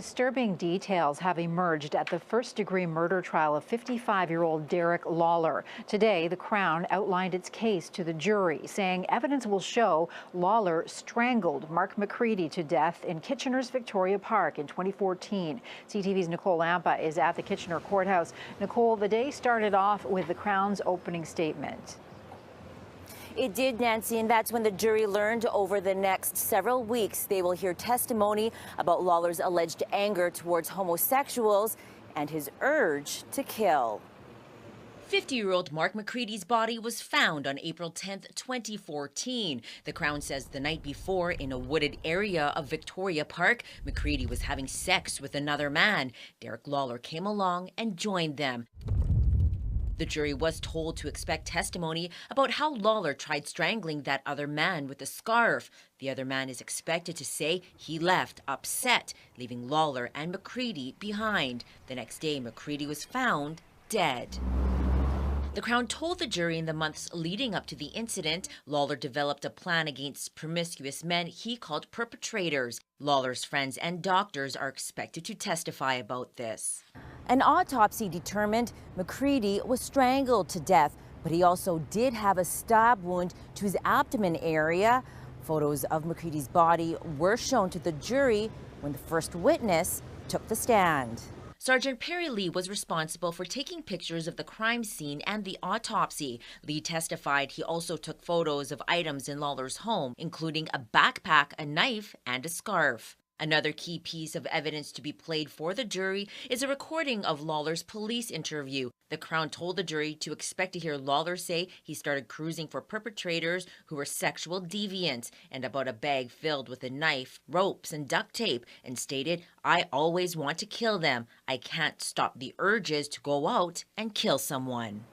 Disturbing details have emerged at the first-degree murder trial of 55-year-old Derrick Lawlor. Today, the Crown outlined its case to the jury, saying evidence will show Lawlor strangled Mark McCready to death in Kitchener's Victoria Park in 2014. CTV's Nicole Lampa is at the Kitchener Courthouse. Nicole, the day started off with the Crown's opening statement. It did, Nancy, and that's when the jury learned over the next several weeks they will hear testimony about Lawlor's alleged anger towards homosexuals and his urge to kill. 50-year-old Mark McCready's body was found on April 10, 2014. The Crown says the night before, in a wooded area of Victoria Park, McCready was having sex with another man. Derrick Lawlor came along and joined them. The jury was told to expect testimony about how Lawlor tried strangling that other man with a scarf. The other man is expected to say he left upset, leaving Lawlor and McCready behind. The next day, McCready was found dead. The Crown told the jury in the months leading up to the incident, Lawlor developed a plan against promiscuous men he called perpetrators. Lawlor's friends and doctors are expected to testify about this. An autopsy determined McCready was strangled to death, but he also did have a stab wound to his abdomen area. Photos of McCready's body were shown to the jury when the first witness took the stand. Sergeant Perry Lee was responsible for taking pictures of the crime scene and the autopsy. Lee testified he also took photos of items in Lawlor's home, including a backpack, a knife, and a scarf. Another key piece of evidence to be played for the jury is a recording of Lawlor's police interview. The Crown told the jury to expect to hear Lawlor say he started cruising for perpetrators who were sexual deviants and about a bag filled with a knife, ropes, and duct tape, and stated, "I always want to kill them. I can't stop the urges to go out and kill someone."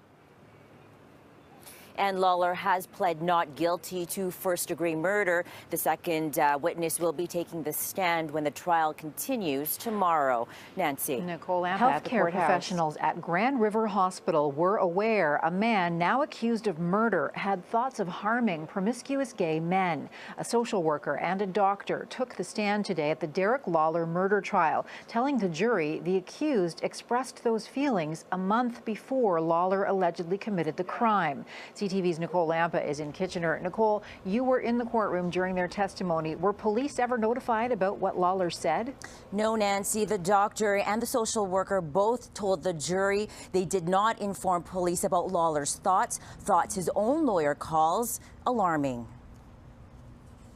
And Lawlor has pled not guilty to first-degree murder. The second witness will be taking the stand when the trial continues tomorrow. Nancy. Nicole Lampa. Healthcare professionals at Grand River Hospital were aware a man now accused of murder had thoughts of harming promiscuous gay men. A social worker and a doctor took the stand today at the Derrick Lawlor murder trial, telling the jury the accused expressed those feelings a month before Lawlor allegedly committed the crime. CTV's Nicole Lampa is in Kitchener. Nicole, you were in the courtroom during their testimony. Were police ever notified about what Lawlor said? No, Nancy. The doctor and the social worker both told the jury they did not inform police about Lawlor's thoughts his own lawyer calls alarming.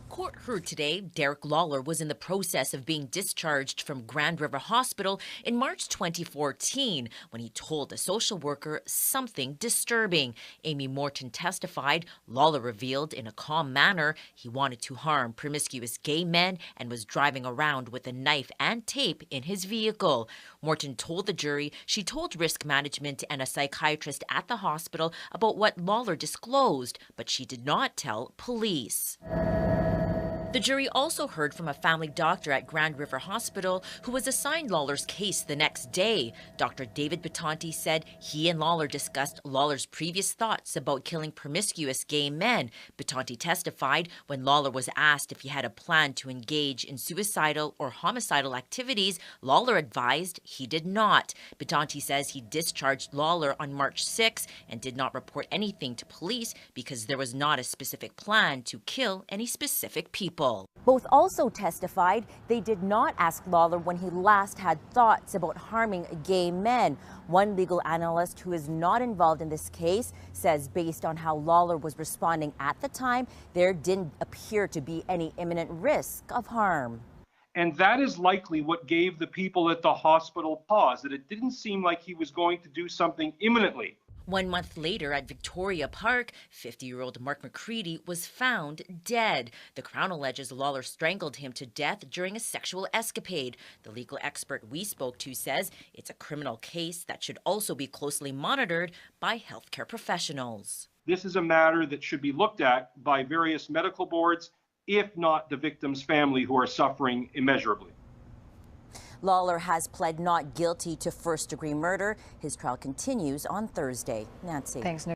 Court heard today Derrick Lawlor was in the process of being discharged from Grand River Hospital in March 2014 when he told a social worker something disturbing. Amy Morton testified Lawlor revealed in a calm manner he wanted to harm promiscuous gay men and was driving around with a knife and tape in his vehicle. Morton told the jury she told risk management and a psychiatrist at the hospital about what Lawlor disclosed, but she did not tell police. The jury also heard from a family doctor at Grand River Hospital who was assigned Lawlor's case the next day. Dr. David Batanti said he and Lawlor discussed Lawlor's previous thoughts about killing promiscuous gay men. Batanti testified when Lawlor was asked if he had a plan to engage in suicidal or homicidal activities, Lawlor advised he did not. Batanti says he discharged Lawlor on March 6 and did not report anything to police because there was not a specific plan to kill any specific people. Both also testified they did not ask Lawlor when he last had thoughts about harming gay men. One legal analyst who is not involved in this case says based on how Lawlor was responding at the time, there didn't appear to be any imminent risk of harm. And that is likely what gave the people at the hospital pause, that it didn't seem like he was going to do something imminently. 1 month later at Victoria Park, 50-year-old Mark McCready was found dead. The Crown alleges Lawlor strangled him to death during a sexual escapade. The legal expert we spoke to says it's a criminal case that should also be closely monitored by healthcare professionals. This is a matter that should be looked at by various medical boards, if not the victim's family, who are suffering immeasurably. Lawlor has pled not guilty to first-degree murder. His trial continues on Thursday. Nancy. Thanks, Nick.